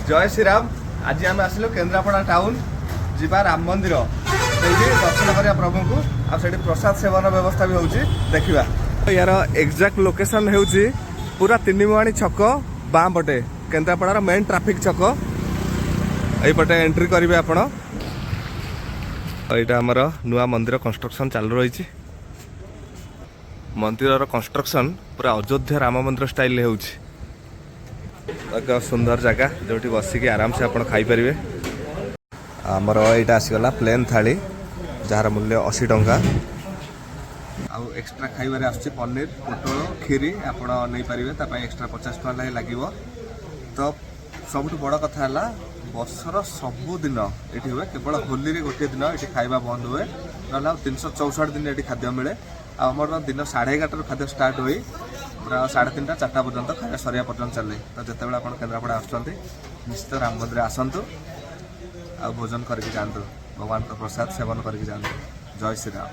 जय श्रीराम। आज आम आसिलु केन्द्रापड़ा टाउन जीवा राम मंदिर से दर्शन करिया प्रभु को आठ प्रसाद सेवन व्यवस्था भी होउची देखिबा। यार एग्जैक्ट लोकेशन हेउची पूरा तीनिमुहाणी छक बाँ पटे केन्द्रापड़ार मेन ट्रैफिक छक एपटे एंट्री करेंगे आपण। यहाँ आमर नुआ मंदिर कंस्ट्रक्शन चालू रही। मंदिर कंस्ट्रक्शन पूरा अयोध्या राम मंदिर स्टाइल होउची। एक सुंदर जगह जो बसिक आराम से आप खाईपर। आमर यहाँ आसीगला प्लेन थाली जार मूल्य 80 टंका। आउ एक्स्ट्रा खाइबारे आसुची पनीर पोटल खीरी आपण नहीं पारे एक्स्ट्रा 50 टका लगे। तो सबुठ बड़ कथा है बर्षर सबुदिन ये हुए केवल होली रे गोटे दिन ये खाइबा बंद हुए ना 364 दिन ये खाद्य मिले। आमर दिन 11:30 खाद्य स्टार्ट हुई पूरा 3:30 4टा पर्यंत खाया सरिया पर्यंत चले। तो जिते आप केन्द्रापड़ा आसुँच निश्चित राम मंदिर आसतु आ भोजन करके जातु भगवान का प्रसाद सेवन करके जातु। जय श्रीराम।